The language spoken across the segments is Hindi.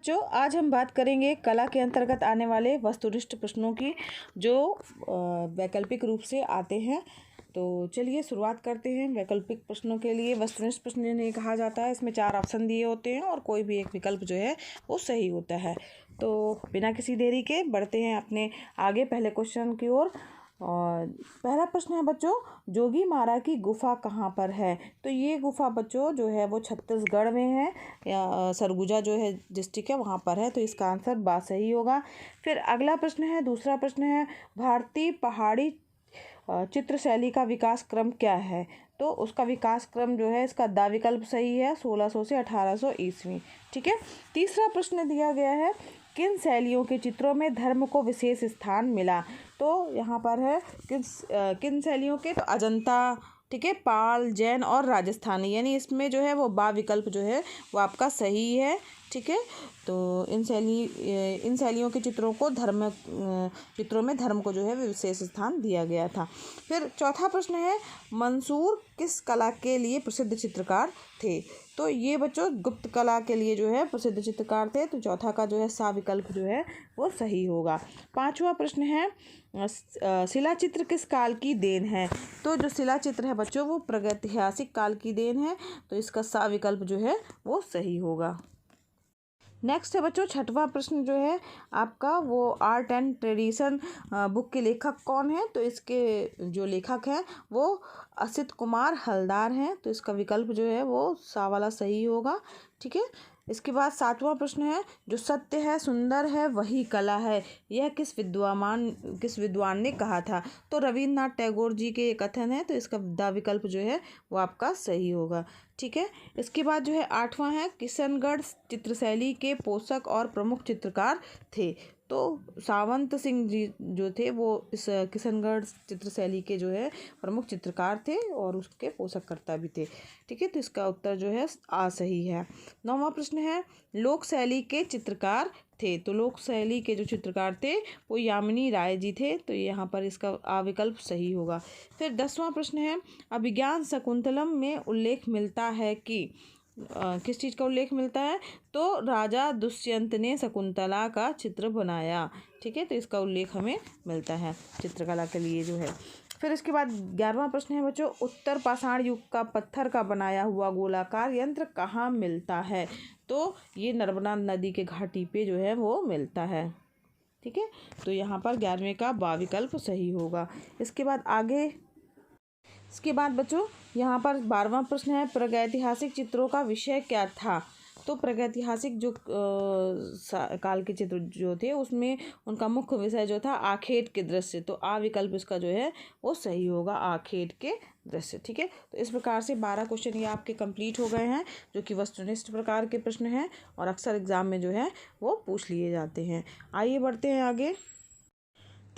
बच्चों, आज हम बात करेंगे कला के अंतर्गत आने वाले वस्तुनिष्ठ प्रश्नों की जो वैकल्पिक रूप से आते हैं। तो चलिए शुरुआत करते हैं। वैकल्पिक प्रश्नों के लिए वस्तुनिष्ठ प्रश्न जिन्हें कहा जाता है, इसमें 4 ऑप्शन दिए होते हैं और कोई भी एक विकल्प जो है वो सही होता है। तो बिना किसी देरी के बढ़ते हैं अपने आगे पहले क्वेश्चन की ओर। और पहला प्रश्न है बच्चों, जोगीमारा की गुफा कहाँ पर है? तो ये गुफा बच्चों जो है वो छत्तीसगढ़ में है, या सरगुजा जो है डिस्ट्रिक्ट है वहाँ पर है। तो इसका आंसर बा सही होगा। फिर अगला प्रश्न है, दूसरा प्रश्न है, भारतीय पहाड़ी चित्र शैली का विकास क्रम क्या है? तो उसका विकास क्रम जो है, इसका दा विकल्प सही है, 1600 से 1800 ईस्वी। ठीक है। तीसरा प्रश्न दिया गया है, किन शैलियों के चित्रों में धर्म को विशेष स्थान मिला? तो यहाँ पर है किन शैलियों के, तो अजंता, ठीक है, पाल, जैन और राजस्थानी, यानी इसमें जो है वो बा विकल्प जो है वो आपका सही है। ठीक है। तो इन शैलियों के चित्रों में धर्म को जो है विशेष स्थान दिया गया था। फिर चौथा प्रश्न है, मंसूर किस कला के लिए प्रसिद्ध चित्रकार थे? तो ये बच्चों गुप्त कला के लिए जो है प्रसिद्ध चित्रकार थे। तो चौथा का जो है सा विकल्प जो है वो सही होगा। पांचवा प्रश्न है, शिला चित्र किस काल की देन है? तो जो शिला चित्र है बच्चों वो प्रागैतिहासिक काल की देन है। तो इसका सा विकल्प जो है वो सही होगा। नेक्स्ट है बच्चों छठवां प्रश्न जो है आपका, वो आर्ट एंड ट्रेडिशन बुक के लेखक कौन है? तो इसके जो लेखक हैं वो असित कुमार हलदार हैं। तो इसका विकल्प जो है वो सा वाला सही होगा। ठीक है। इसके बाद सातवां प्रश्न है, जो सत्य है, सुंदर है, वही कला है, यह किस विद्वान ने कहा था? तो रविन्द्रनाथ टैगोर जी के ये कथन है। तो इसका दा विकल्प जो है वो आपका सही होगा। ठीक है। इसके बाद जो है आठवां है, किशनगढ़ चित्रशैली के पोषक और प्रमुख चित्रकार थे? तो सावंत सिंह जी जो थे वो इस किशनगढ़ चित्रशैली के जो है प्रमुख चित्रकार थे और उसके पोषककर्ता भी थे। ठीक है। तो इसका उत्तर जो है आ सही है। नौवां प्रश्न है, लोक शैली के चित्रकार थे? तो लोक शैली के जो चित्रकार थे वो यामिनी राय जी थे। तो यहाँ पर इसका आ विकल्प सही होगा। फिर 10वां प्रश्न है, अभिज्ञान शकुंतलम में उल्लेख मिलता है कि किस चीज़ का उल्लेख मिलता है? तो राजा दुष्यंत ने शकुंतला का चित्र बनाया। ठीक है। तो इसका उल्लेख हमें मिलता है चित्रकला के लिए जो है। फिर इसके बाद 11वां प्रश्न है बच्चों, उत्तर पाषाण युग का पत्थर का बनाया हुआ गोलाकार यंत्र कहाँ मिलता है? तो ये नर्मदा नदी के घाटी पे जो है वो मिलता है। ठीक है। तो यहाँ पर 11वें का बा विकल्प सही होगा। इसके बाद बच्चों यहाँ पर 12वां प्रश्न है, प्रागैतिहासिक चित्रों का विषय क्या था? तो प्रागैतिहासिक जो काल के चित्र जो थे उसमें उनका मुख्य विषय जो था आखेट के दृश्य। तो आ विकल्प इसका जो है वो सही होगा, आखेट के दृश्य। ठीक है। तो इस प्रकार से 12 क्वेश्चन ये आपके कंप्लीट हो गए हैं, जो कि वस्तुनिष्ठ प्रकार के प्रश्न हैं और अक्सर एग्जाम में जो है वो पूछ लिए जाते हैं। आइए बढ़ते हैं आगे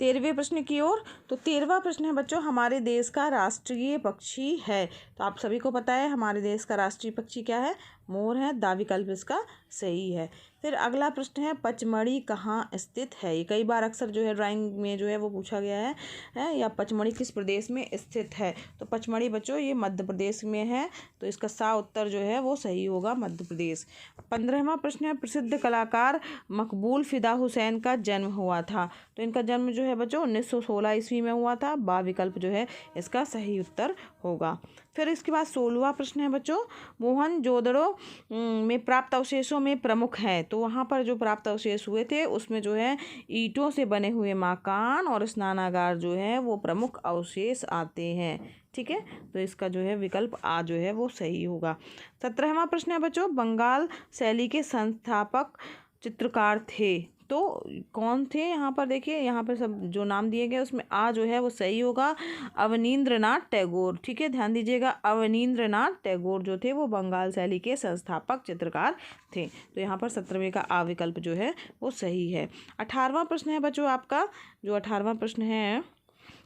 13वें प्रश्न की ओर। तो 13वां प्रश्न है बच्चों, हमारे देश का राष्ट्रीय पक्षी है? तो आप सभी को पता है हमारे देश का राष्ट्रीय पक्षी क्या है? मोर है। दा विकल्प इसका सही है। फिर अगला प्रश्न है, पचमढ़ी कहाँ स्थित है? ये कई बार अक्सर जो है ड्राइंग में जो है वो पूछा गया है या पचमढ़ी किस प्रदेश में स्थित है? तो पचमढ़ी बच्चों ये मध्य प्रदेश में है। तो इसका सा उत्तर जो है वो सही होगा, मध्य प्रदेश। 15वां प्रश्न है, प्रसिद्ध कलाकार मकबूल फिदा हुसैन का जन्म हुआ था? तो इनका जन्म जो है बच्चों 1916 ईस्वी में हुआ था। बा विकल्प जो है इसका सही उत्तर होगा। फिर इसके बाद 16वां प्रश्न है बच्चों, मोहनजोदड़ो में प्राप्त अवशेषों में प्रमुख हैं? तो वहाँ पर जो प्राप्त अवशेष हुए थे उसमें जो है ईंटों से बने हुए मकान और स्नानागार जो है वो प्रमुख अवशेष आते हैं। ठीक है। तो इसका जो है विकल्प आ जो है वो सही होगा। 17वां प्रश्न है बच्चों, बंगाल शैली के संस्थापक चित्रकार थे? तो कौन थे? यहाँ पर देखिए, यहाँ पर सब जो नाम दिए गए उसमें आ जो है वो सही होगा, अवनींद्रनाथ टैगोर। ठीक है। ध्यान दीजिएगा, अवनींद्रनाथ टैगोर जो थे वो बंगाल शैली के संस्थापक चित्रकार थे। तो यहाँ पर 17वें का आ विकल्प जो है वो सही है। 18वां प्रश्न है बच्चों आपका, जो 18वां प्रश्न है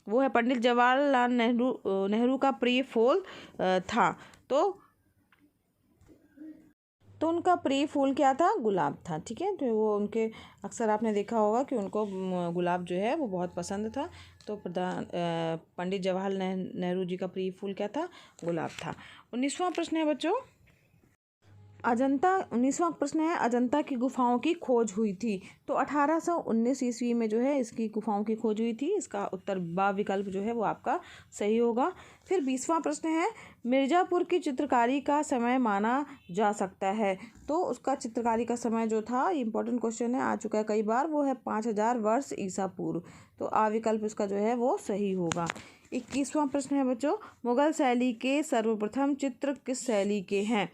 वो है, पंडित जवाहरलाल नेहरू का प्रिय फूल था? तो उनका प्रिय फूल क्या था? गुलाब था। ठीक है। तो वो उनके अक्सर आपने देखा होगा कि उनको गुलाब जो है वो बहुत पसंद था। तो पंडित जवाहरलाल नेहरू जी का प्रिय फूल क्या था? गुलाब था। 19वां प्रश्न है बच्चों, अजंता 19वां प्रश्न है, अजंता की गुफाओं की खोज हुई थी। तो 1819 ईस्वी में जो है इसकी गुफाओं की खोज हुई थी। इसका उत्तर बा विकल्प जो है वो आपका सही होगा। फिर 20वां प्रश्न है, मिर्ज़ापुर की चित्रकारी का समय माना जा सकता है। तो उसका चित्रकारी का समय जो था, इंपॉर्टेंट क्वेश्चन है, आ चुका है कई बार, वो है 5000 वर्ष ईसा पूर्व। तो आ विकल्प इसका जो है वो सही होगा। 21वां प्रश्न है बच्चों, मुगल शैली के सर्वप्रथम चित्र किस शैली के हैं।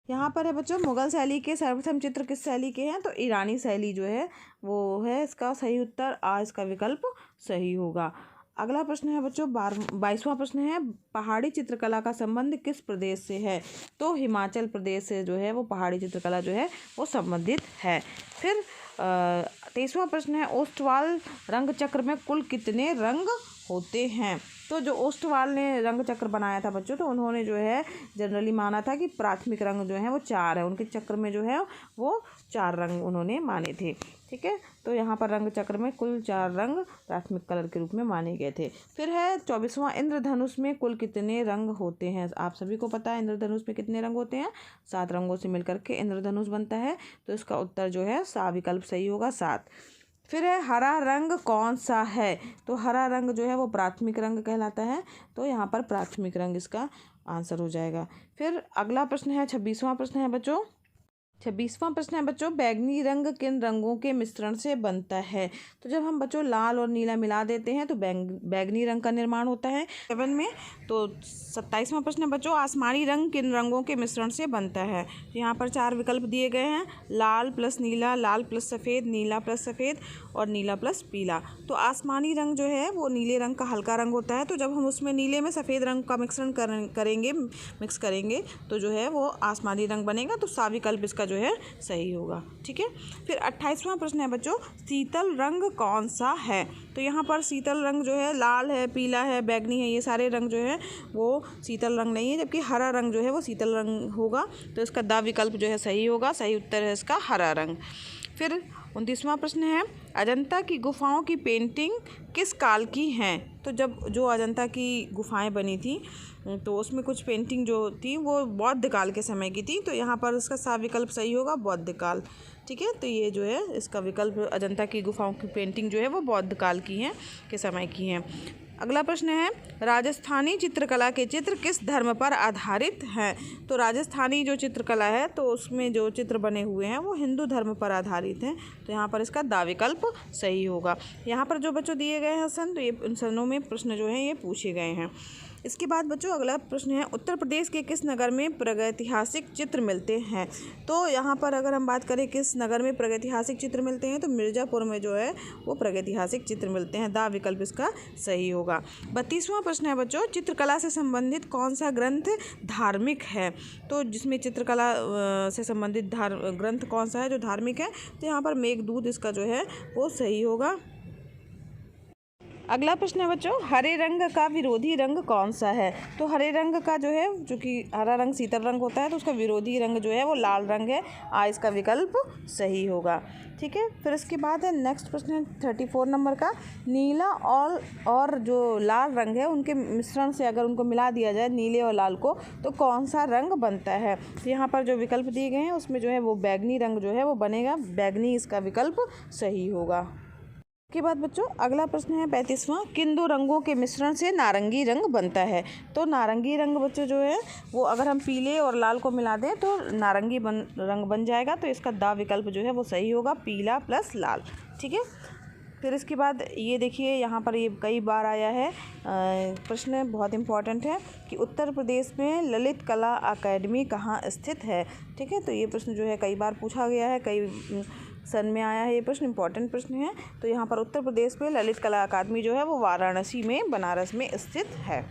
यहाँ पर है बच्चों, मुगल शैली के सर्वप्रथम चित्र किस शैली के हैं। तो ईरानी शैली जो है वो है इसका सही उत्तर, आ इसका विकल्प सही होगा। अगला प्रश्न है बच्चों 22वां प्रश्न है, पहाड़ी चित्रकला का संबंध किस प्रदेश से है। तो हिमाचल प्रदेश से जो है वो पहाड़ी चित्रकला जो है वो संबंधित है। फिर 23वां प्रश्न है, ओस्टवाल रंग चक्र में कुल कितने रंग होते हैं। तो जो ओस्टवाल ने रंग चक्र बनाया था बच्चों, तो उन्होंने जो है जनरली माना था कि प्राथमिक रंग जो है वो 4 है, उनके चक्र में जो है वो 4 रंग उन्होंने माने थे। ठीक है, तो यहाँ पर रंग चक्र में कुल 4 रंग प्राथमिक कलर के रूप में माने गए थे। फिर है 24वां, इंद्रधनुष में कुल कितने रंग होते हैं। आप सभी को पता है इंद्रधनुष में कितने रंग होते हैं, 7 रंगों से मिलकर के इंद्रधनुष बनता है। तो इसका उत्तर जो है सा विकल्प सही होगा, 7। फिर है हरा रंग कौन सा है। तो हरा रंग जो है वो प्राथमिक रंग कहलाता है। तो यहाँ पर प्राथमिक रंग इसका आंसर हो जाएगा। फिर अगला प्रश्न है 26वां प्रश्न है बच्चों, 26वां प्रश्न है बच्चों, बैंगनी रंग किन रंगों के मिश्रण से बनता है। तो जब हम बच्चों लाल और नीला मिला देते हैं तो बैंगनी रंग का निर्माण होता है। 7 में तो 27वां प्रश्न है बच्चों, आसमानी रंग किन रंगों के मिश्रण से बनता है। तो यहाँ पर 4 विकल्प दिए गए हैं, लाल प्लस नीला, लाल प्लस सफ़ेद, नीला प्लस सफ़ेद और नीला प्लस पीला। तो आसमानी रंग जो है वो नीले रंग का हल्का रंग होता है। तो जब हम उसमें नीले में सफ़ेद रंग का मिक्स करेंगे तो जो है वो आसमानी रंग बनेगा। तो सा विकल्प इसका जो है सही होगा। ठीक है, फिर 28वां प्रश्न है बच्चों, शीतल रंग कौन सा है। तो यहाँ पर शीतल रंग जो है लाल है, पीला है, बैंगनी है, ये सारे रंग जो है वो शीतल रंग नहीं है, जबकि हरा रंग जो है वो शीतल रंग होगा। तो इसका दा विकल्प जो है सही होगा, सही उत्तर है इसका हरा रंग। फिर 29वां प्रश्न है, अजंता की गुफाओं की पेंटिंग किस काल की हैं। तो जब जो अजंता की गुफाएं बनी थी तो उसमें कुछ पेंटिंग जो थी वो बौद्ध काल के समय की थी। तो यहाँ पर इसका सा विकल्प सही होगा, बौद्ध काल। ठीक है, तो ये जो है इसका विकल्प, अजंता की गुफाओं की पेंटिंग जो है वो बौद्ध काल की हैं, के समय की हैं। अगला प्रश्न है, राजस्थानी चित्रकला के चित्र किस धर्म पर आधारित हैं। तो राजस्थानी जो चित्रकला है तो उसमें जो चित्र बने हुए हैं वो हिंदू धर्म पर आधारित हैं। तो यहाँ पर इसका दा विकल्प सही होगा। यहाँ पर जो बच्चों दिए गए हैं सन, तो ये इन सनों में प्रश्न जो हैं ये पूछे गए हैं। इसके बाद बच्चों अगला प्रश्न है, उत्तर प्रदेश के किस नगर में प्रागैतिहासिक चित्र मिलते हैं। तो यहाँ पर अगर हम बात करें किस नगर में प्रागैतिहासिक चित्र मिलते हैं, तो मिर्ज़ापुर में जो है वो प्रागैतिहासिक चित्र मिलते हैं। दा विकल्प इसका सही होगा। 32वां प्रश्न है बच्चों, चित्रकला से संबंधित कौन सा ग्रंथ धार्मिक है। तो जिसमें चित्रकला से संबंधित ग्रंथ कौन सा है जो धार्मिक है। तो यहाँ पर मेघदूत इसका जो है वो सही होगा। अगला प्रश्न है बच्चों, हरे रंग का विरोधी रंग कौन सा है। तो हरे रंग का जो है, जो कि हरा रंग शीतल रंग होता है, तो उसका विरोधी रंग जो है वो लाल रंग है। आ इसका विकल्प सही होगा। ठीक है, फिर इसके बाद है नेक्स्ट प्रश्न है 34 नंबर का, नीला और जो लाल रंग है उनके मिश्रण से अगर उनको मिला दिया जाए, नीले और लाल को, तो कौन सा रंग बनता है। तो यहाँ पर जो विकल्प दिए गए हैं उसमें जो है वो बैंगनी रंग जो है वो बनेगा। बैंगनी इसका विकल्प सही होगा। के बाद बच्चों अगला प्रश्न है 35वां, किन दो रंगों के मिश्रण से नारंगी रंग बनता है। तो नारंगी रंग बच्चों जो है वो अगर हम पीले और लाल को मिला दें तो नारंगी रंग बन जाएगा। तो इसका दा विकल्प जो है वो सही होगा, पीला प्लस लाल। ठीक है, फिर इसके बाद ये देखिए यहाँ पर ये कई बार आया है प्रश्न, बहुत इम्पॉर्टेंट है कि उत्तर प्रदेश में ललित कला अकेडमी कहाँ स्थित है। ठीक है, तो ये प्रश्न जो है कई बार पूछा गया है, कई सन में आया है, ये प्रश्न इंपॉर्टेंट प्रश्न है। तो यहाँ पर उत्तर प्रदेश में ललित कला अकादमी जो है वो वाराणसी में, बनारस में स्थित है।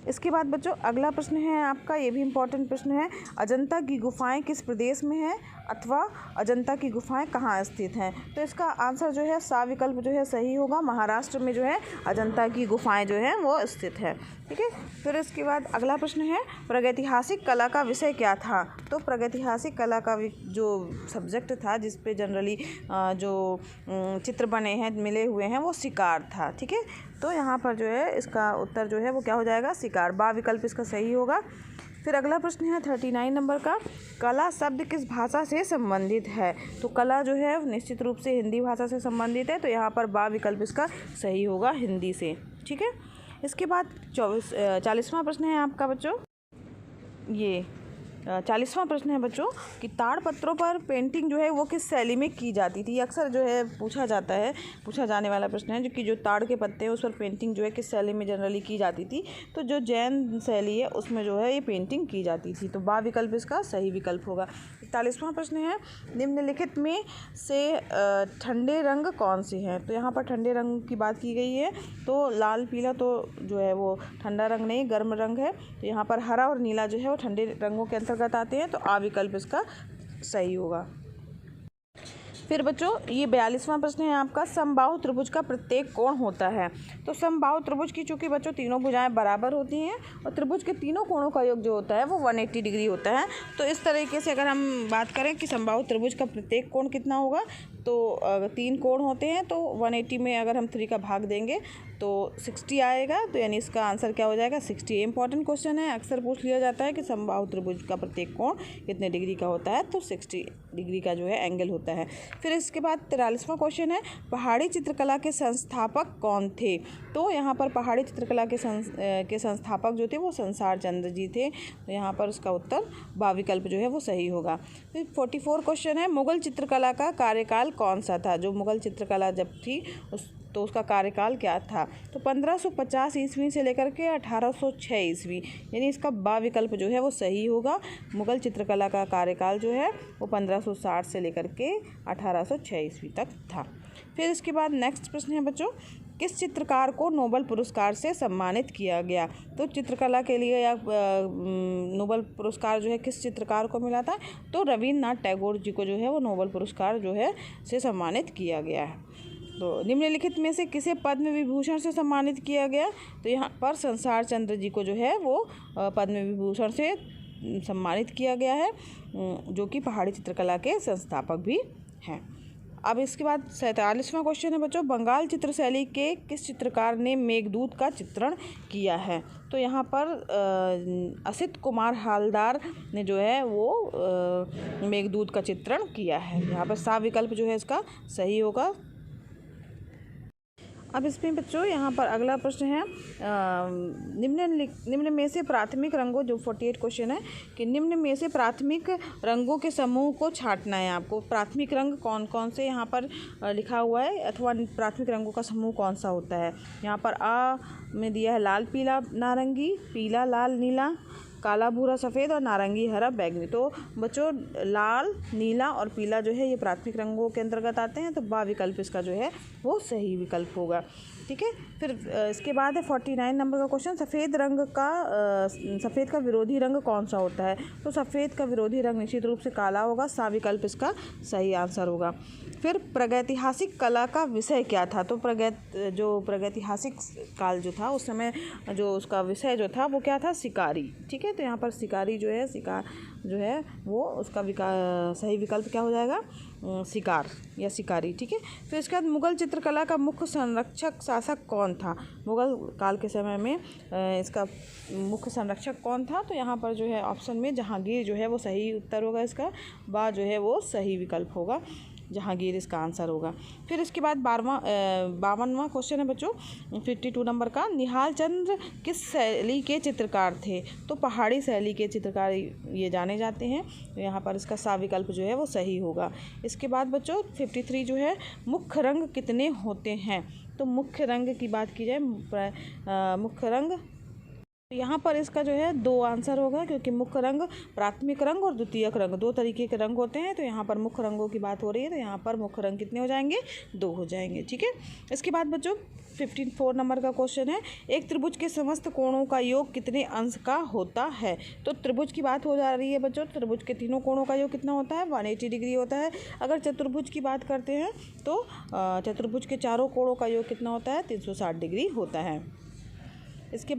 इसके बाद बच्चों अगला प्रश्न है आपका, ये भी इम्पॉर्टेंट प्रश्न है, अजंता की गुफाएं किस प्रदेश में है अथवा अजंता की गुफाएं कहाँ स्थित हैं। तो इसका आंसर जो है सा विकल्प जो है सही होगा, महाराष्ट्र में जो है अजंता की गुफाएं जो हैं वो स्थित है। ठीक है, फिर इसके बाद अगला प्रश्न है, प्रागैतिहासिक कला का विषय क्या था। तो प्रागैतिहासिक कला का जो सब्जेक्ट था जिस पे जनरली जो चित्र बने हैं, मिले हुए हैं, वो शिकार था। ठीक है, तो यहाँ पर जो है इसका उत्तर जो है वो क्या हो जाएगा, शिकार। बा विकल्प इसका सही होगा। फिर अगला प्रश्न है 39 नंबर का, कला शब्द किस भाषा से संबंधित है। तो कला जो है निश्चित रूप से हिंदी भाषा से संबंधित है, तो यहाँ पर बा विकल्प इसका सही होगा, हिंदी से। ठीक है। इसके बाद 40वां प्रश्न है आपका बच्चों, ये 40वां प्रश्न है बच्चों कि ताड़पत्रों पर पेंटिंग जो है वो किस शैली में की जाती थी। अक्सर जो है पूछा जाने वाला प्रश्न है, जो कि जो ताड़ के पत्ते हैं उस पर पेंटिंग जो है किस शैली में जनरली की जाती थी। तो जो जैन शैली है उसमें जो है ये पेंटिंग की जाती थी, तो बा विकल्प इसका सही विकल्प होगा। 41वां प्रश्न है, निम्नलिखित में से ठंडे रंग कौन से हैं। तो यहाँ पर ठंडे रंग की बात की गई है, तो लाल पीला तो जो है वो ठंडा रंग नहीं, गर्म रंग है। तो यहाँ पर हरा और नीला जो है वो ठंडे रंगों के अंतर्गत आते हैं, तो आ विकल्प इसका सही होगा। फिर बच्चों ये 42वां प्रश्न है आपका, समबाहु त्रिभुज का प्रत्येक कोण होता है। तो समबाहु त्रिभुज की चूंकि बच्चों तीनों भुजाएं बराबर होती हैं और त्रिभुज के तीनों कोणों का योग जो होता है वो 180 डिग्री होता है। तो इस तरीके से अगर हम बात करें कि समबाहु त्रिभुज का प्रत्येक कोण कितना होगा, तो 3 कोण होते हैं, तो 180 में अगर हम 3 का भाग देंगे तो 60 आएगा। तो यानी इसका आंसर क्या हो जाएगा, 60। इंपॉर्टेंट क्वेश्चन है, अक्सर पूछ लिया जाता है कि समबाहु त्रिभुज का प्रत्येक कोण कितने डिग्री का होता है, तो 60 डिग्री का जो है एंगल होता है। फिर इसके बाद 43वां क्वेश्चन है, पहाड़ी चित्रकला के संस्थापक कौन थे। तो यहाँ पर पहाड़ी चित्रकला के संस्थापक जो थे वो संसार चंद्र जी थे, तो यहाँ पर उसका उत्तर बा विकल्प जो है वो सही होगा। फिर 44 क्वेश्चन है, मुगल चित्रकला का कार्यकाल कौन सा था। जो मुगल चित्रकला जब थी तो उसका कार्यकाल क्या था। तो 1550 ईस्वी से लेकर के 1806 ईस्वी, यानी इसका बा विकल्प जो है वो सही होगा। मुगल चित्रकला का कार्यकाल जो है वो 1560 से लेकर के 1806 ईस्वी तक था। फिर इसके बाद नेक्स्ट प्रश्न है बच्चों, किस चित्रकार को नोबेल पुरस्कार से सम्मानित किया गया। तो चित्रकला के लिए या नोबेल पुरस्कार जो है किस चित्रकार को मिला था, तो रविन्द्रनाथ टैगोर जी को जो है वो नोबेल पुरस्कार जो है से सम्मानित किया गया है। तो निम्नलिखित में से किसे पद्म विभूषण से सम्मानित किया गया। तो यहाँ पर संसार चंद्र जी को जो है वो पद्म विभूषण से सम्मानित किया गया है, जो कि पहाड़ी चित्रकला के संस्थापक भी हैं। अब इसके बाद 47वां क्वेश्चन है बच्चों, बंगाल चित्र शैली के किस चित्रकार ने मेघदूत का चित्रण किया है। तो यहाँ पर असित कुमार हालदार ने जो है वो मेघदूत का चित्रण किया है। यहाँ पर सा विकल्प जो है इसका सही होगा। अब इसमें बच्चों यहाँ पर अगला प्रश्न है, निम्न में से प्राथमिक रंगों, जो 48 क्वेश्चन है कि निम्न में से प्राथमिक रंगों के समूह को छांटना है आपको। प्राथमिक रंग कौन कौन से यहाँ पर लिखा हुआ है, अथवा प्राथमिक रंगों का समूह कौन सा होता है। यहाँ पर आ में दिया है लाल पीला नारंगी, पीला लाल नीला, काला भूरा सफ़ेद और नारंगी हरा बैगनी। तो बच्चों लाल नीला और पीला जो है ये प्राथमिक रंगों के अंतर्गत आते हैं, तो बा विकल्प इसका जो है वो सही विकल्प होगा। ठीक है। फिर इसके बाद है 49 नंबर का क्वेश्चन, सफ़ेद का विरोधी रंग कौन सा होता है। तो सफ़ेद का विरोधी रंग निश्चित रूप से काला होगा, सा विकल्प इसका सही आंसर होगा। फिर प्रागैतिहासिक कला का विषय क्या था। तो प्रागैतिहासिक काल जो था उस समय जो उसका विषय जो था वो क्या था, शिकारी। ठीक है। तो यहाँ पर शिकारी जो है, शिकार जो है वो उसका सही विकल्प क्या हो जाएगा, शिकार या शिकारी। ठीक है। फिर इसके बाद मुगल चित्रकला का मुख्य संरक्षक शासक कौन था। मुगल काल के समय में इसका मुख्य संरक्षक कौन था। तो यहाँ पर जो है ऑप्शन में जहांगीर जो है वो सही उत्तर होगा, इसका बा जो है वो सही विकल्प होगा, जहांगीर इसका आंसर होगा। फिर इसके बाद 52वां क्वेश्चन है बच्चों 52 नंबर का, निहाल चंद्र किस शैली के चित्रकार थे। तो पहाड़ी शैली के चित्रकार ये जाने जाते हैं, तो यहाँ पर इसका सा विकल्प जो है वो सही होगा। इसके बाद बच्चों 53 जो है, मुख्य रंग कितने होते हैं। तो मुख्य रंग की बात की जाए, मुख्य रंग यहाँ पर इसका जो है 2 आंसर होगा, क्योंकि मुख्य रंग प्राथमिक रंग और द्वितीयक रंग 2 तरीके के रंग होते हैं। तो यहाँ पर मुख्य रंगों की बात हो रही है, तो यहाँ पर मुख्य रंग कितने हो जाएंगे, 2 हो जाएंगे। ठीक है। इसके बाद बच्चों 54 नंबर का क्वेश्चन है, एक त्रिभुज के समस्त कोणों का योग कितने अंश का होता है। तो त्रिभुज की बात हो जा रही है बच्चों, त्रिभुज के तीनों कोणों का योग कितना होता है, 180 डिग्री होता है। अगर चतुर्भुज की बात करते हैं तो चतुर्भुज के चारों कोणों का योग कितना होता है, 360 डिग्री होता है। इसके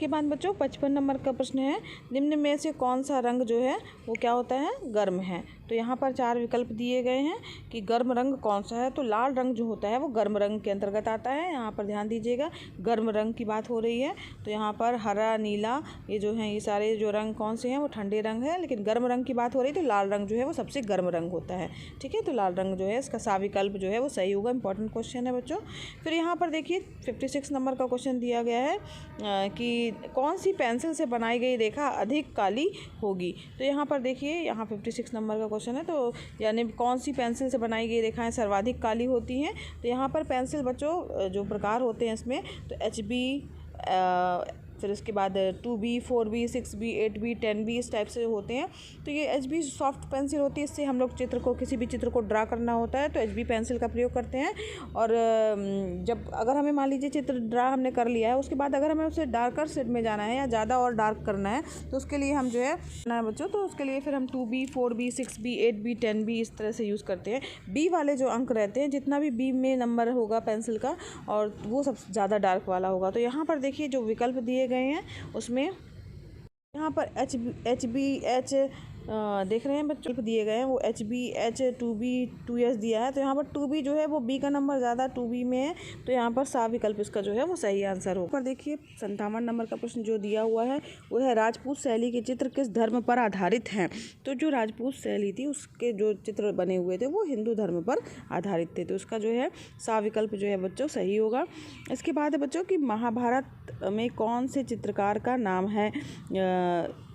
बाद बच्चों 55 नंबर का प्रश्न है, निम्न में से कौन सा रंग जो है वो क्या होता है, गर्म है। तो यहाँ पर 4 विकल्प दिए गए हैं कि गर्म रंग कौन सा है। तो लाल रंग जो होता है वो गर्म रंग के अंतर्गत आता है। यहाँ पर ध्यान दीजिएगा, गर्म रंग की बात हो रही है। तो यहाँ पर हरा, नीला, ये जो हैं ये सारे जो रंग कौन से हैं वो ठंडे रंग है, लेकिन गर्म रंग की बात हो रही है तो लाल रंग जो है वो सबसे गर्म रंग होता है। ठीक है, तो लाल रंग जो है इसका सा विकल्प जो है वो सही होगा। इंपॉर्टेंट क्वेश्चन है बच्चों। फिर यहाँ पर देखिए 56 नंबर का क्वेश्चन दिया गया है कि कौन सी पेंसिल से बनाई गई रेखा अधिक काली होगी। तो यहाँ पर देखिए, यहाँ 56 नंबर का क्वेश्चन है, तो यानी कौन सी पेंसिल से बनाई गई रेखाएं सर्वाधिक काली होती हैं। तो यहाँ पर पेंसिल बच्चों जो प्रकार होते हैं इसमें, तो HB, फिर उसके बाद 2B, 4B, 6B, 8B, 10B इस टाइप से होते हैं। तो ये HB सॉफ्ट पेंसिल होती है, इससे हम लोग किसी भी चित्र को ड्रा करना होता है तो HB पेंसिल का प्रयोग करते हैं। और जब अगर हमें मान लीजिए चित्र ड्रा हमने कर लिया है, उसके बाद अगर हमें उसे डार्कर शेड में जाना है या ज़्यादा और डार्क करना है तो उसके लिए हम जो है ना बच्चों, तो उसके लिए फिर हम 2B, 4B, 6B, 8B, 10B इस तरह से यूज़ करते हैं। B वाले जो अंक रहते हैं, जितना भी B में नंबर होगा पेंसिल का, और वो सबसे ज़्यादा डार्क वाला होगा। तो यहाँ पर देखिए जो विकल्प दिए गए हैं उसमें यहाँ पर HB देख रहे हैं बच्चों दिए गए हैं, वो HB, H, 2B, 2S दिया है। तो यहाँ पर 2B जो है वो B का नंबर ज़्यादा 2B में है, तो यहाँ पर सा विकल्प इसका जो है वो सही आंसर हो। पर देखिए 57 नंबर का प्रश्न जो दिया हुआ है वो है राजपूत शैली के चित्र किस धर्म पर आधारित हैं। तो जो राजपूत शैली थी उसके जो चित्र बने हुए थे वो हिंदू धर्म पर आधारित थे, तो उसका जो है सा विकल्प जो है बच्चों सही होगा। इसके बाद है बच्चों कि महाभारत में कौन से चित्रकार का नाम है,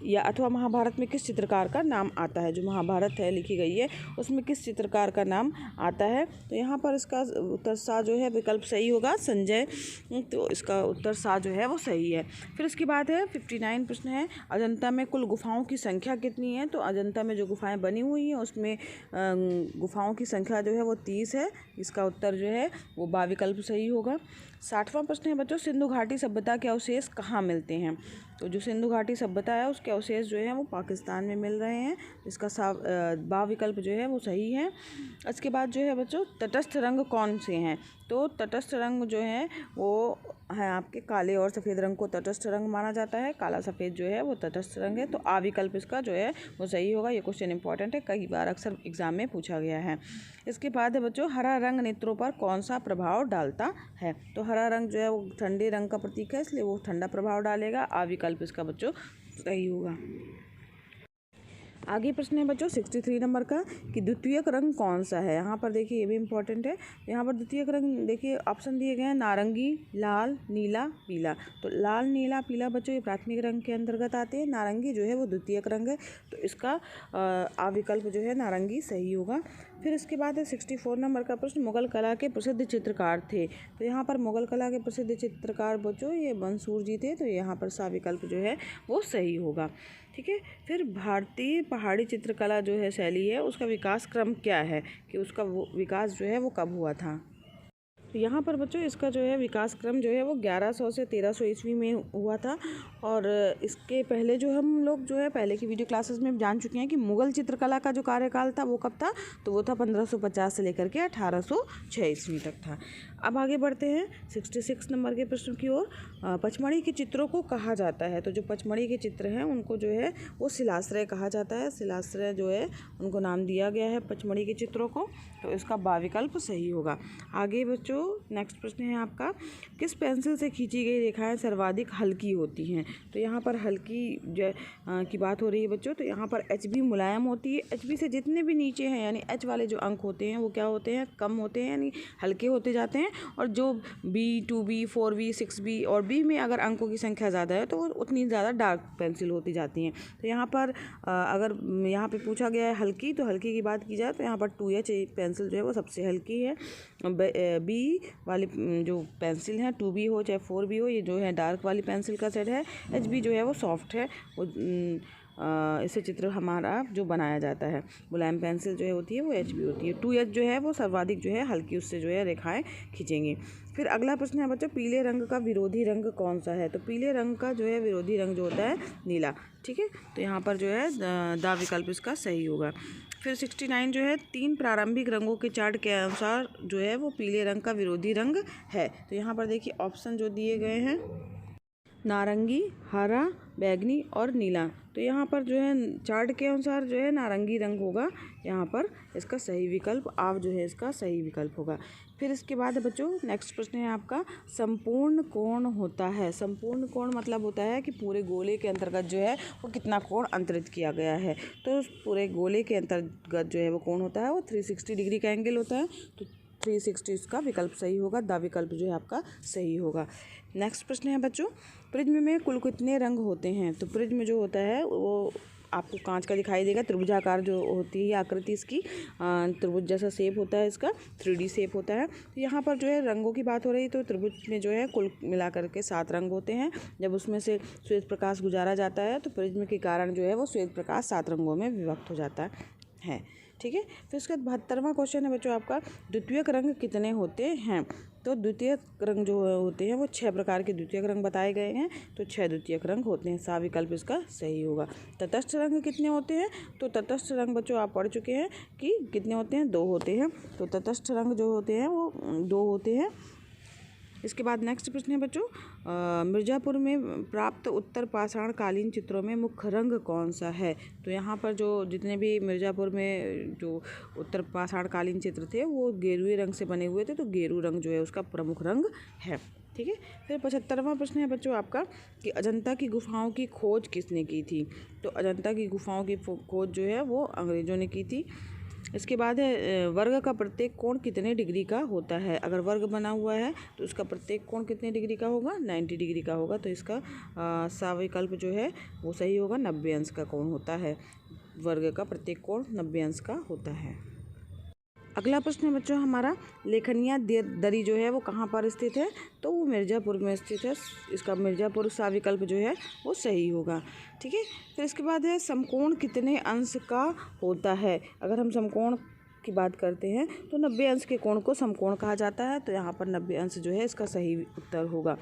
या अथवा महाभारत में किस चित्रकार का नाम आता है। जो महाभारत है लिखी गई है उसमें किस चित्रकार का नाम आता है। तो यहाँ पर इसका उत्तर सा जो है विकल्प सही होगा, संजय। तो इसका उत्तर सा जो है वो सही है। फिर इसके बाद है 59 प्रश्न है, अजंता में कुल गुफाओं की संख्या कितनी है। तो अजंता में जो गुफाएं बनी हुई हैं उसमें गुफाओं की संख्या जो है वो 30 है। इसका उत्तर जो है वो बा विकल्प सही होगा। 60वां प्रश्न है बच्चों, सिंधु घाटी सभ्यता के अवशेष कहाँ मिलते हैं। तो जो सिंधु घाटी सभ्यता है उसके अवशेष जो है वो पाकिस्तान में मिल रहे हैं। इसका बा विकल्प जो है वो सही है। इसके बाद जो है बच्चों तटस्थ रंग कौन से हैं। तो तटस्थ रंग जो है वो है आपके काले और सफ़ेद रंग को तटस्थ रंग माना जाता है। काला सफ़ेद जो है वो तटस्थ रंग है। तो आ विकल्प इसका जो है वो सही होगा। ये क्वेश्चन इंपॉर्टेंट है, कई बार अक्सर एग्जाम में पूछा गया है। इसके बाद है बच्चों हरा रंग नेत्रों पर कौन सा प्रभाव डालता है। तो हरा रंग जो है वो ठंडे रंग का प्रतीक है, इसलिए वो ठंडा प्रभाव डालेगा। आ विकल्प इसका बच्चों सही होगा। आगे प्रश्न है बच्चों 63 नंबर का कि द्वितीयक रंग कौन सा है। यहाँ पर देखिए ये भी इम्पोर्टेंट है। यहाँ पर द्वितीयक रंग देखिए ऑप्शन दिए गए हैं, नारंगी, लाल, नीला, पीला। तो लाल, नीला, पीला बच्चों ये प्राथमिक रंग के अंतर्गत आते हैं। नारंगी जो है वो द्वितीयक रंग है, तो इसका आ विकल्प जो है नारंगी सही होगा। फिर इसके बाद है 64 नंबर का प्रश्न, मुगल कला के प्रसिद्ध चित्रकार थे। तो यहाँ पर मुगल कला के प्रसिद्ध चित्रकार बच्चों ये मंसूर जी थे, तो यहाँ पर सा विकल्प जो है वो सही होगा। ठीक है। फिर भारतीय पहाड़ी चित्रकला जो है शैली है उसका विकास क्रम क्या है, कि उसका वो विकास जो है वो कब हुआ था। तो यहाँ पर बच्चों इसका जो है विकास क्रम जो है वो 1100 से 1300 ईस्वी में हुआ था। और इसके पहले जो हम लोग जो है पहले की वीडियो क्लासेस में जान चुके हैं कि मुग़ल चित्रकला का जो कार्यकाल था वो कब था, तो वो था 1550 से लेकर के 1806 ईस्वी तक था। अब आगे बढ़ते हैं 66 नंबर के प्रश्न की ओर। पचमढ़ी के चित्रों को कहा जाता है। तो जो पचमढ़ी के चित्र हैं उनको जो है वो शिलाश्रय कहा जाता है। शिलाश्रय जो है उनको नाम दिया गया है पचमढ़ी के चित्रों को, तो इसका बा विकल्प सही होगा। आगे बच्चों नेक्स्ट प्रश्न है आपका, किस पेंसिल से खींची गई रेखाएं सर्वाधिक हल्की होती हैं। तो यहाँ पर हल्की की बात हो रही है बच्चों। तो यहाँ पर HB मुलायम होती है। HB से जितने भी नीचे हैं यानी H वाले जो अंक होते हैं वो क्या होते हैं, कम होते हैं यानी हल्के होते जाते हैं। और जो B, 2B, 4B, 6B और B में अगर अंकों की संख्या ज़्यादा है तो उतनी ज़्यादा डार्क पेंसिल होती जाती हैं। तो यहाँ पर अगर यहाँ पे पूछा गया है हल्की, तो हल्की की बात की जाए तो यहाँ पर 2H पेंसिल जो है वो सबसे हल्की है। B वाली जो पेंसिल है 2B हो चाहे 4B हो, ये जो है डार्क वाली पेंसिल का सेट है। HB जो है वो सॉफ्ट है, वो इससे चित्र हमारा जो बनाया जाता है। मुलायम पेंसिल जो है होती है वो HB होती है। 2H जो है वो सर्वाधिक जो है हल्की, उससे जो है रेखाएं खींचेंगे। फिर अगला प्रश्न है बच्चों, पीले रंग का विरोधी रंग कौन सा है। तो पीले रंग का जो है विरोधी रंग जो होता है नीला। ठीक है, तो यहाँ पर जो है दा विकल्प इसका सही होगा। फिर 69 जो है 3 प्रारंभिक रंगों के चार्ट के अनुसार जो है वो पीले रंग का विरोधी रंग है। तो यहाँ पर देखिए ऑप्शन जो दिए गए हैं, नारंगी, हरा, बैंगनी और नीला। तो यहाँ पर जो है चार्ट के अनुसार जो है नारंगी रंग होगा यहाँ पर इसका सही विकल्प, आप जो है इसका सही विकल्प होगा। फिर इसके बाद बच्चों नेक्स्ट प्रश्न है आपका, संपूर्ण कोण होता है। संपूर्ण कोण मतलब होता है कि पूरे गोले के अंतर्गत जो है वो कितना कोण अंतरित किया गया है। तो पूरे गोले के अंतर्गत जो है वो कोण होता है वो 360 डिग्री का एंगल होता है। तो 360 इसका विकल्प सही होगा, द विकल्प जो है आपका सही होगा। नेक्स्ट प्रश्न है बच्चों, प्रिज्म में कुल कितने रंग होते हैं। तो प्रिज्म जो होता है वो आपको कांच का दिखाई देगा, त्रिभुजाकार जो होती है आकृति इसकी, त्रिभुज जैसा शेप होता है इसका, 3D शेप होता है। तो यहाँ पर जो है रंगों की बात हो रही है, तो त्रिभुज में जो है कुल मिलाकर के 7 रंग होते हैं। जब उसमें से श्वेत प्रकाश गुजारा जाता है तो प्रिज्म के कारण जो है वो श्वेत प्रकाश 7 रंगों में विभक्त हो जाता है। ठीक है। फिर उसके बाद 72वां क्वेश्चन है बच्चों आपका, द्वितीयक रंग कितने होते हैं। तो द्वितीयक रंग जो होते हैं वो 6 प्रकार के द्वितीयक रंग बताए गए हैं। तो 6 द्वितीयक रंग होते हैं, सा विकल्प इसका सही होगा। तटस्थ रंग कितने होते हैं। तो तटस्थ रंग बच्चों आप पढ़ चुके हैं कि कितने होते हैं, 2 होते हैं। तो तटस्थ रंग जो होते हैं वो 2 होते हैं। इसके बाद नेक्स्ट प्रश्न है बच्चों, मिर्ज़ापुर में प्राप्त उत्तर पाषाण कालीन चित्रों में मुख्य रंग कौन सा है। तो यहाँ पर जो जितने भी मिर्ज़ापुर में जो उत्तर पाषाण कालीन चित्र थे वो गेरुए रंग से बने हुए थे। तो गेरू रंग जो है उसका प्रमुख रंग है। ठीक है। फिर 75वां प्रश्न है बच्चों आपका कि अजंता की गुफाओं की खोज किसने की थी। तो अजंता की गुफाओं की खोज जो है वो अंग्रेज़ों ने की थी। इसके बाद है वर्ग का प्रत्येक कोण कितने डिग्री का होता है। अगर वर्ग बना हुआ है तो उसका प्रत्येक कोण कितने डिग्री का होगा, 90 डिग्री का होगा। तो इसका सा विकल्प जो है वो सही होगा, 90 अंश का कोण होता है। वर्ग का प्रत्येक कोण 90 अंश का होता है। अगला प्रश्न है बच्चों हमारा, लेखनिया दरी जो है वो कहाँ पर स्थित है। तो वो मिर्ज़ापुर में स्थित है। इसका मिर्ज़ापुर सा विकल्प जो है वो सही होगा। ठीक है। फिर इसके बाद है समकोण कितने अंश का होता है। अगर हम समकोण की बात करते हैं तो 90 अंश के कोण को समकोण कहा जाता है। तो यहाँ पर 90 अंश जो है इसका सही उत्तर होगा।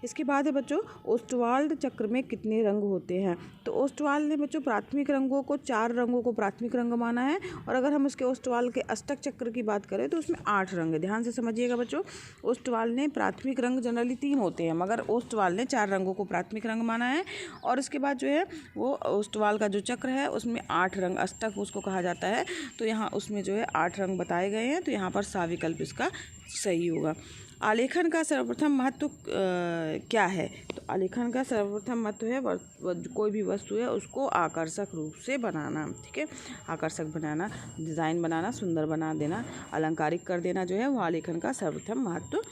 इसके बाद है बच्चों, ओस्टवाल्ड चक्र में कितने रंग होते हैं। तो ओस्टवाल्ड ने बच्चों प्राथमिक रंगों को 4 रंगों को प्राथमिक रंग माना है। और अगर हम इसके ओस्टवाल्ड के अष्टक चक्र की बात करें तो उसमें 8 रंग है। ध्यान से समझिएगा बच्चों, ओस्टवाल्ड ने प्राथमिक रंग जनरली 3 होते हैं, मगर ओस्टवाल्ड ने 4 रंगों को प्राथमिक रंग माना है। और इसके बाद जो है वो ओस्टवाल्ड का जो चक्र है उसमें 8 रंग, अष्टक उसको कहा जाता है। तो यहाँ उसमें जो है 8 रंग बताए गए हैं। तो यहाँ पर सा विकल्प इसका सही होगा। आलेखन का सर्वप्रथम महत्व क्या है। तो आलेखन का सर्वप्रथम महत्व है कोई भी वस्तु है उसको आकर्षक रूप से बनाना। ठीक है। आकर्षक बनाना, डिज़ाइन बनाना, सुंदर बना देना, अलंकारिक कर देना जो है वो आलेखन का सर्वप्रथम महत्व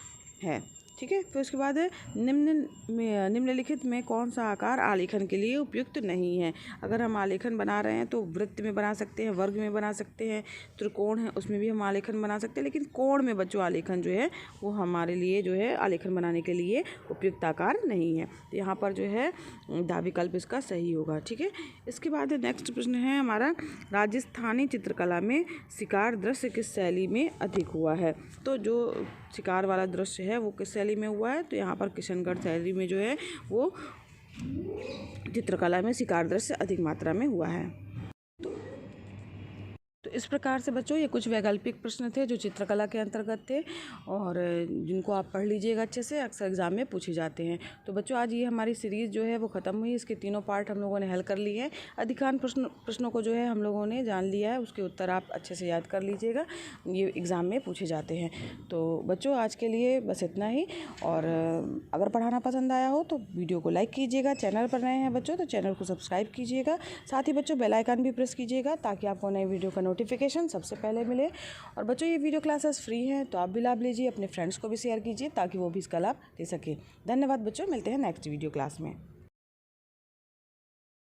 है। ठीक है। फिर उसके बाद है निम्नलिखित में कौन सा आकार आलेखन के लिए उपयुक्त नहीं है। अगर हम आलेखन बना रहे हैं तो वृत्त में बना सकते हैं, वर्ग में बना सकते हैं, त्रिकोण है उसमें भी हम आलेखन बना सकते हैं, लेकिन कोण में बच्चों आलेखन जो है वो हमारे लिए जो है आलेखन बनाने के लिए उपयुक्त आकार नहीं है। तो यहाँ पर जो है दा विकल्प इसका सही होगा। ठीक है। इसके बाद नेक्स्ट प्रश्न है हमारा, राजस्थानी चित्रकला में शिकार दृश्य किस शैली में अधिक हुआ है। तो जो शिकार वाला दृश्य है वो किस शैली में हुआ है। तो यहाँ पर किशनगढ़ शैली में जो है वो चित्रकला में शिकार दृश्य अधिक मात्रा में हुआ है। तो इस प्रकार से बच्चों ये कुछ वैकल्पिक प्रश्न थे जो चित्रकला के अंतर्गत थे और जिनको आप पढ़ लीजिएगा अच्छे से, अक्सर एग्ज़ाम में पूछे जाते हैं। तो बच्चों आज ये हमारी सीरीज़ जो है वो ख़त्म हुई। इसके तीनों पार्ट हम लोगों ने हल कर लिए हैं। अधिकांश प्रश्नों को जो है हम लोगों ने जान लिया है, उसके उत्तर आप अच्छे से याद कर लीजिएगा, ये एग्ज़ाम में पूछे जाते हैं। तो बच्चों आज के लिए बस इतना ही। और अगर पढ़ाना पसंद आया हो तो वीडियो को लाइक कीजिएगा। चैनल पर नए हैं बच्चों तो चैनल को सब्सक्राइब कीजिएगा। साथ ही बच्चों बेल आइकन भी प्रेस कीजिएगा ताकि आपको नई वीडियो का नोटिफिकेशन सबसे पहले मिले। और बच्चों ये वीडियो क्लासेस फ्री हैं तो आप भी लाभ लीजिए, अपने फ्रेंड्स को भी शेयर कीजिए ताकि वो भी इसका लाभ ले सके। धन्यवाद बच्चों, मिलते हैं नेक्स्ट वीडियो क्लास में।